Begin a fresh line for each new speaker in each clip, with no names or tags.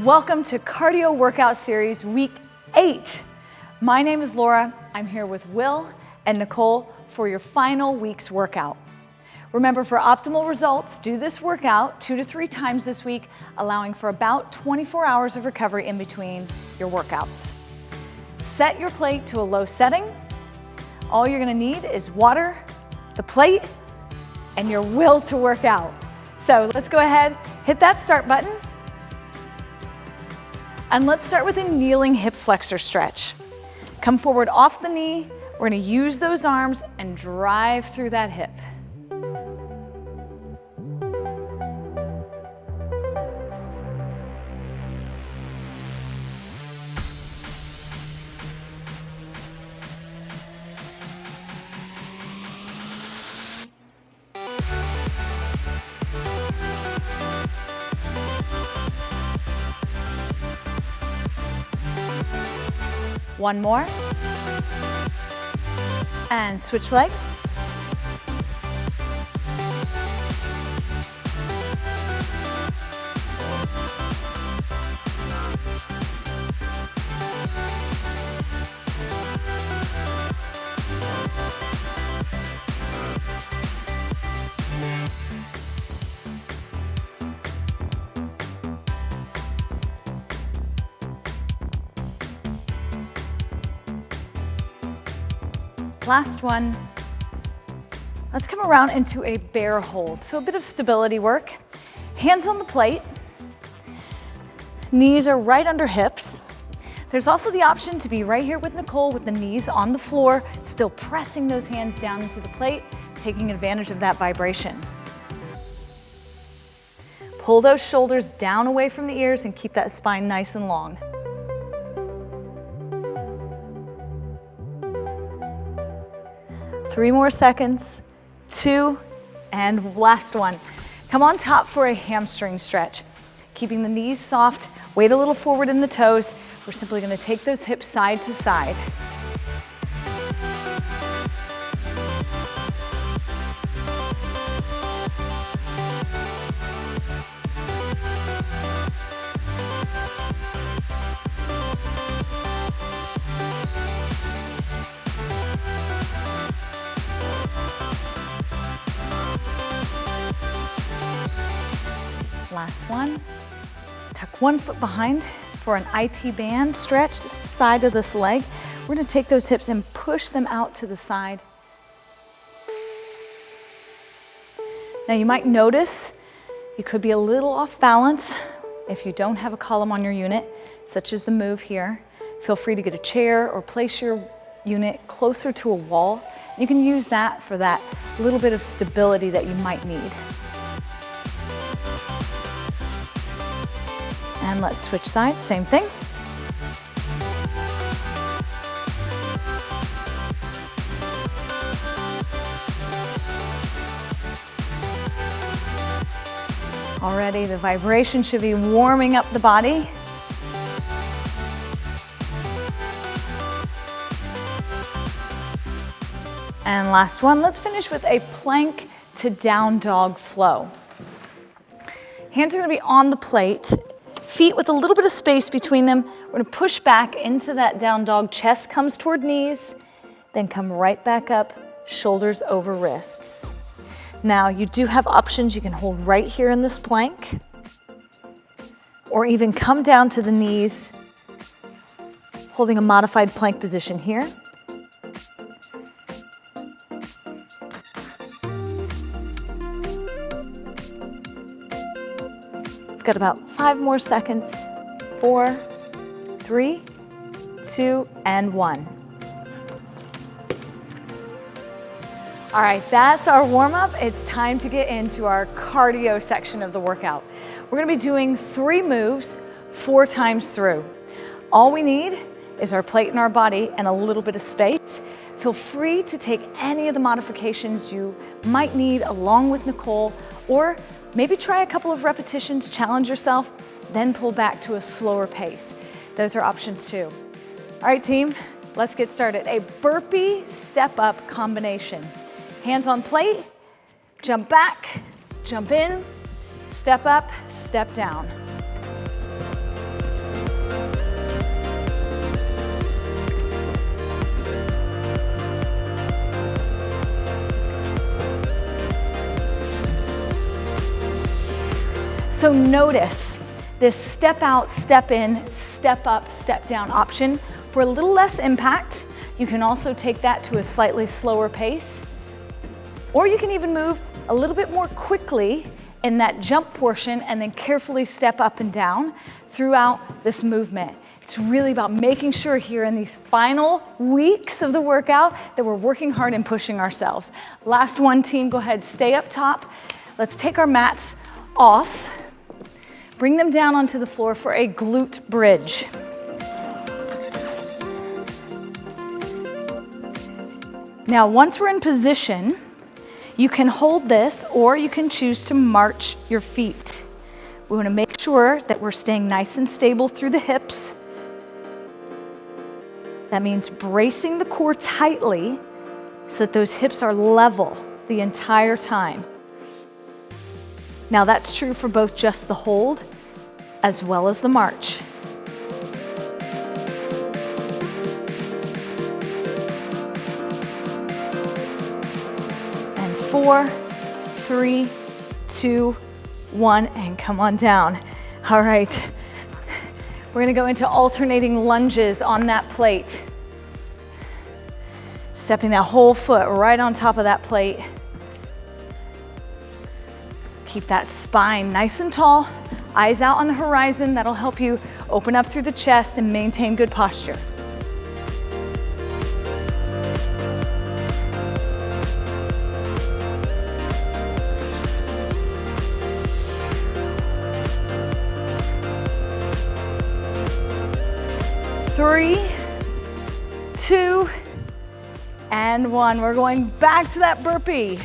Welcome to Cardio Workout Series Week 8. My name is Laura. I'm here with Will and Nicole for your final week's workout. Remember, for optimal results, do this workout 2 to 3 times this week, allowing for about 24 hours of recovery in between your workouts. Set your plate to a low setting. All you're gonna need is water, the plate, and your will to work out. So let's go ahead, hit that start button. And let's start with a kneeling hip flexor stretch. Come forward off the knee. We're gonna use those arms and drive through that hip. One more. And switch legs. Last one. Let's come around into a bear hold. So a bit of stability work. Hands on the plate. Knees are right under hips. There's also the option to be right here with Nicole with the knees on the floor, still pressing those hands down into the plate, taking advantage of that vibration. Pull those shoulders down away from the ears and keep that spine nice and long. Three more seconds, 2, and last one. Come on top for a hamstring stretch. Keeping the knees soft, weight a little forward in the toes. We're simply gonna take those hips side to side. Last one. Tuck one foot behind for an IT band stretch. This is the side of this leg. We're gonna take those hips and push them out to the side. Now you might notice you could be a little off balance if you don't have a column on your unit, such as the move here. Feel free to get a chair or place your unit closer to a wall. You can use that for that little bit of stability that you might need. And let's switch sides, same thing. Already the vibration should be warming up the body. And last one, let's finish with a plank to down dog flow. Hands are gonna be on the plate. Feet with a little bit of space between them. We're gonna push back into that down dog. Chest comes toward knees, then come right back up, shoulders over wrists. Now you do have options. You can hold right here in this plank, or even come down to the knees, holding a modified plank position here. Got about 5 more seconds. 4, 3, 2, and 1. All right, that's our warm-up. It's time to get into our cardio section of the workout. We're gonna be doing 3 moves 4 times through. All we need is our plate and our body and a little bit of space. Feel free to take any of the modifications you might need along with Nicole, or maybe try a couple of repetitions, challenge yourself, then pull back to a slower pace. Those are options too. All right, team, let's get started. A burpee step-up combination. Hands on plate, jump back, jump in, step up, step down. So notice this step out, step in, step up, step down option for a little less impact. You can also take that to a slightly slower pace, or you can even move a little bit more quickly in that jump portion and then carefully step up and down throughout this movement. It's really about making sure here in these final weeks of the workout that we're working hard and pushing ourselves. Last one, team, go ahead, stay up top. Let's take our mats off, bring them down onto the floor for a glute bridge. Now, once we're in position, you can hold this or you can choose to march your feet. We want to make sure that we're staying nice and stable through the hips. That means bracing the core tightly so that those hips are level the entire time. Now that's true for both just the hold as well as the march. And 4, 3, 2, 1, and come on down. All right. We're gonna go into alternating lunges on that plate. Stepping that whole foot right on top of that plate. Keep that spine nice and tall, eyes out on the horizon. That'll help you open up through the chest and maintain good posture. Three, 2, and 1. We're going back to that burpee.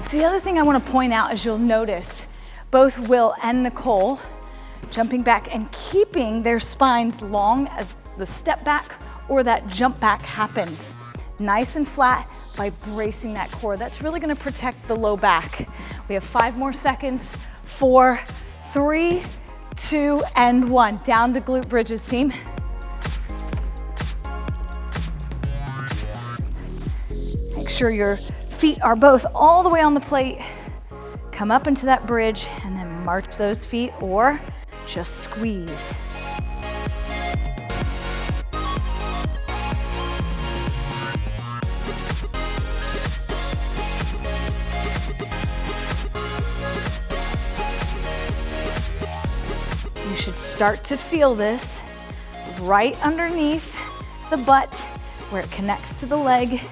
So the other thing I want to point out is you'll notice both Will and Nicole jumping back and keeping their spines long as the step back or that jump back happens. Nice and flat by bracing that core. That's really going to protect the low back. We have 5 more seconds. 4, 3, 2, and 1. Down the glute bridges, team. Make sure your feet are both all the way on the plate. Come up into that bridge and then march those feet or just squeeze. You should start to feel this right underneath the butt where it connects to the leg,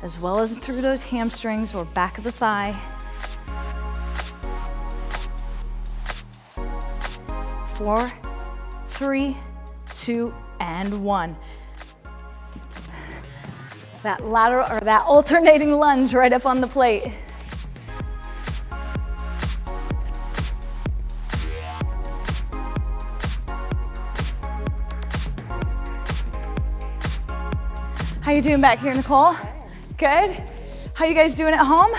as well as through those hamstrings or back of the thigh. 4, 3, 2, and 1. That lateral or that alternating lunge right up on the plate. How you doing back here, Nicole? Good? How you guys doing at home?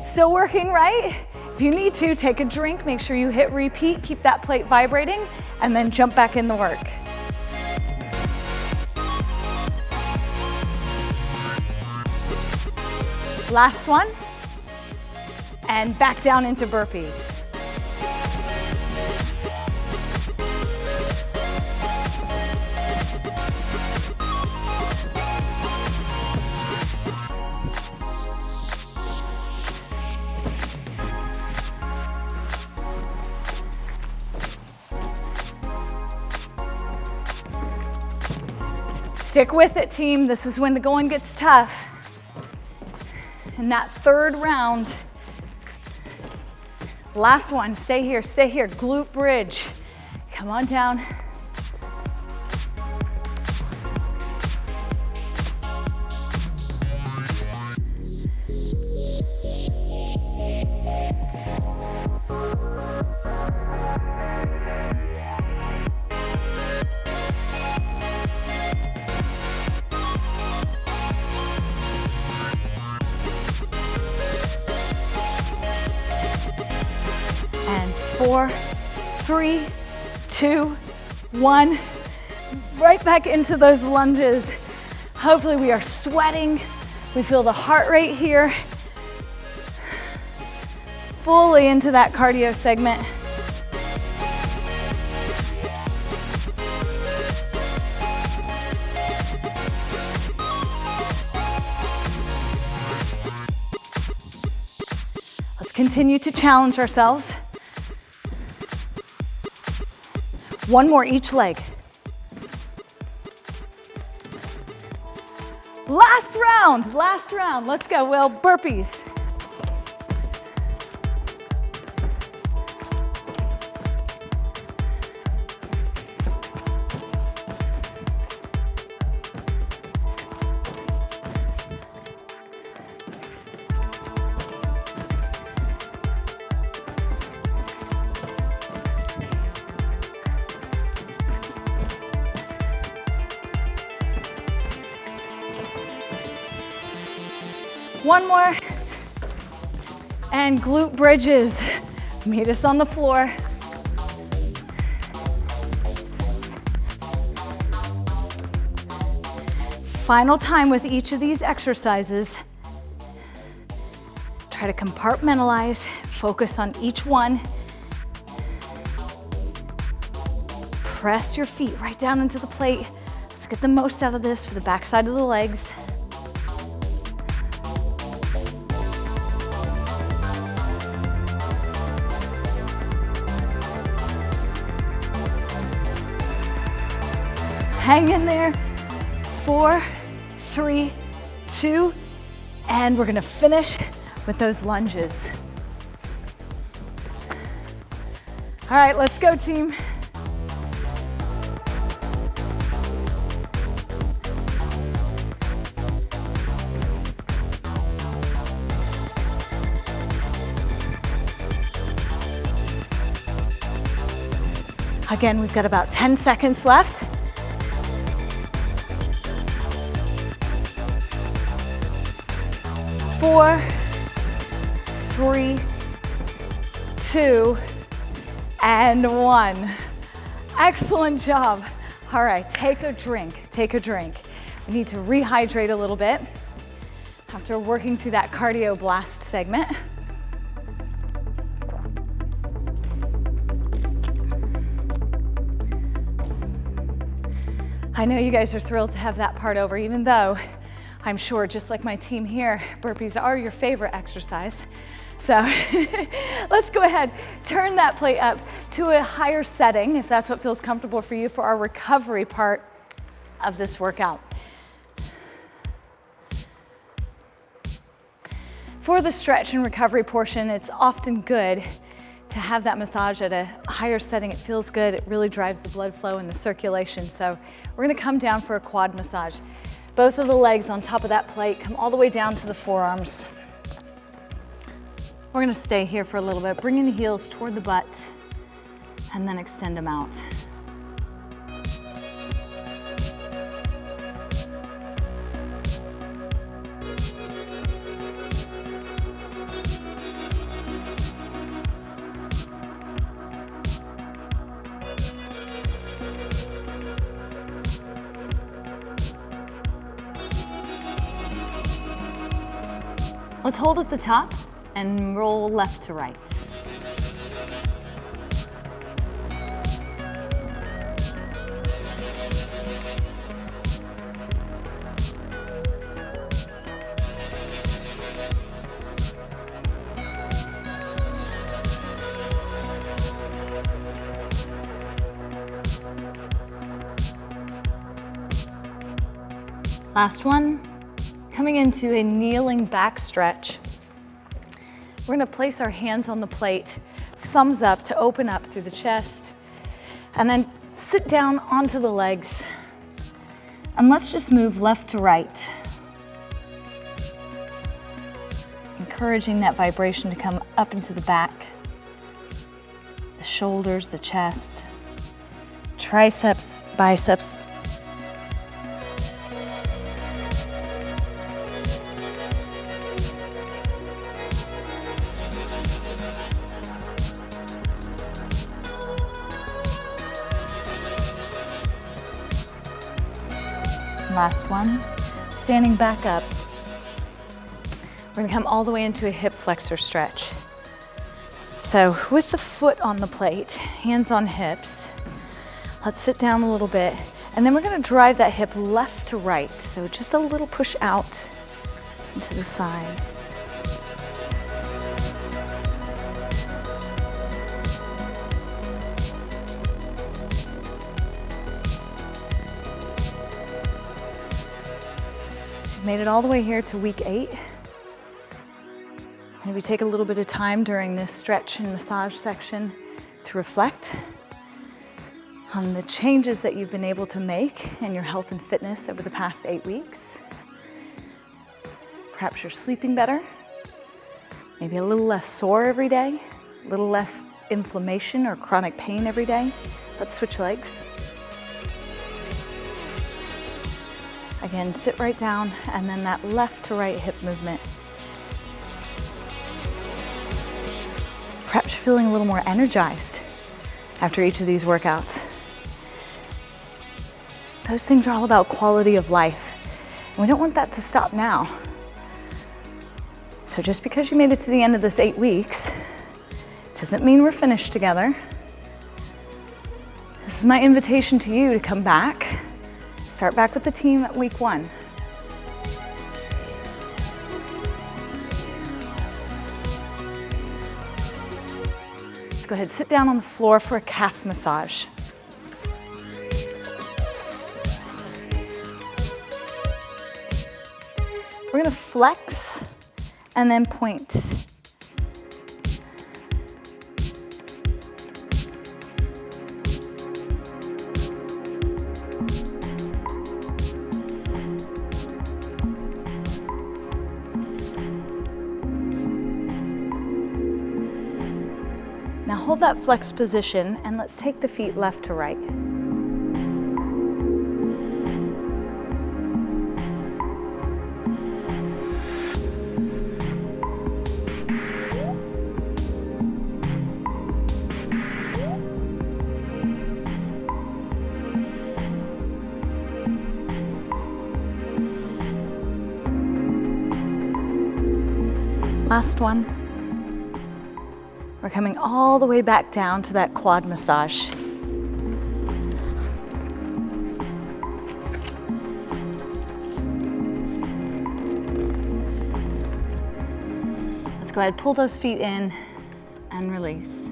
Still working, right? If you need to, take a drink, make sure you hit repeat, keep that plate vibrating, and then jump back in the work. Last one, and back down into burpees. Stick with it, team. This is when the going gets tough. In that third round, last one, stay here, glute bridge. Come on down. 4, 3, 2, 1. Right back into those lunges. Hopefully we are sweating. We feel the heart rate here. Fully into that cardio segment. Let's continue to challenge ourselves. One more each leg. Last round. Let's go, Will. Burpees. One more, and glute bridges. Meet us on the floor. Final time with each of these exercises. Try to compartmentalize, focus on each one. Press your feet right down into the plate. Let's get the most out of this for the back side of the legs. Hang in there. 4, 3, 2, and we're gonna finish with those lunges. All right, let's go, team. Again, we've got about 10 seconds left. 4, 3, 2, and 1. Excellent job. All right, take a drink. We need to rehydrate a little bit after working through that cardio blast segment. I know you guys are thrilled to have that part over, even though I'm sure, just like my team here, burpees are your favorite exercise. So let's go ahead, turn that plate up to a higher setting, if that's what feels comfortable for you, for our recovery part of this workout. For the stretch and recovery portion, it's often good to have that massage at a higher setting. It feels good, it really drives the blood flow and the circulation. So we're gonna come down for a quad massage. Both of the legs on top of that plate, come all the way down to the forearms. We're gonna stay here for a little bit, bringing the heels toward the butt, and then extend them out. Let's hold at the top and roll left to right. Last one. Coming into a kneeling back stretch. We're gonna place our hands on the plate, thumbs up to open up through the chest, and then sit down onto the legs. And let's just move left to right. Encouraging that vibration to come up into the back, the shoulders, the chest, triceps, biceps. Last one. Standing back up. We're gonna come all the way into a hip flexor stretch. So with the foot on the plate, hands on hips, let's sit down a little bit, and then we're gonna drive that hip left to right. So just a little push out and to the side. So you've made it all the way here to week 8. Maybe take a little bit of time during this stretch and massage section to reflect on the changes that you've been able to make in your health and fitness over the past 8 weeks. Perhaps you're sleeping better, maybe a little less sore every day, a little less inflammation or chronic pain every day. Let's switch legs. Again, sit right down, and then that left to right hip movement. Perhaps you're feeling a little more energized after each of these workouts. Those things are all about quality of life, and we don't want that to stop now. So just because you made it to the end of this 8 weeks, doesn't mean we're finished together. This is my invitation to you to come back, start back with the team at week 1. Let's go ahead, sit down on the floor for a calf massage. We're gonna flex and then point. Now hold that flex position, and let's take the feet left to right. Last one. We're coming all the way back down to that quad massage. Let's go ahead, pull those feet in and release.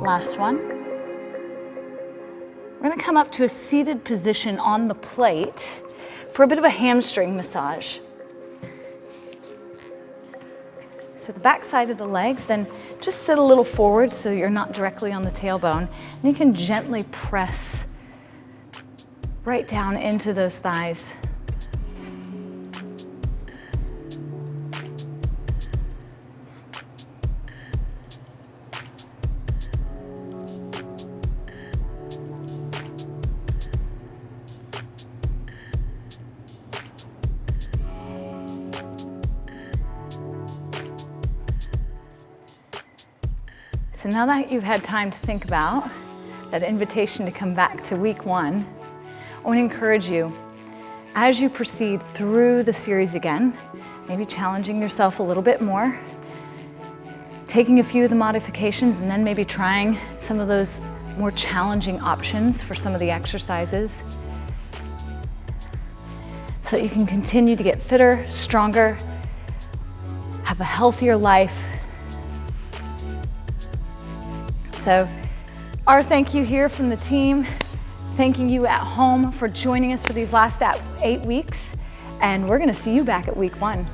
Last one. We're gonna come up to a seated position on the plate for a bit of a hamstring massage. So the back side of the legs, then just sit a little forward so you're not directly on the tailbone. And you can gently press right down into those thighs. So now that you've had time to think about that invitation to come back to week 1, I want to encourage you, as you proceed through the series again, maybe challenging yourself a little bit more, taking a few of the modifications, and then maybe trying some of those more challenging options for some of the exercises, so that you can continue to get fitter, stronger, have a healthier life. So our thank you here from the team, thanking you at home for joining us for these last 8 weeks, and we're gonna see you back at week 1.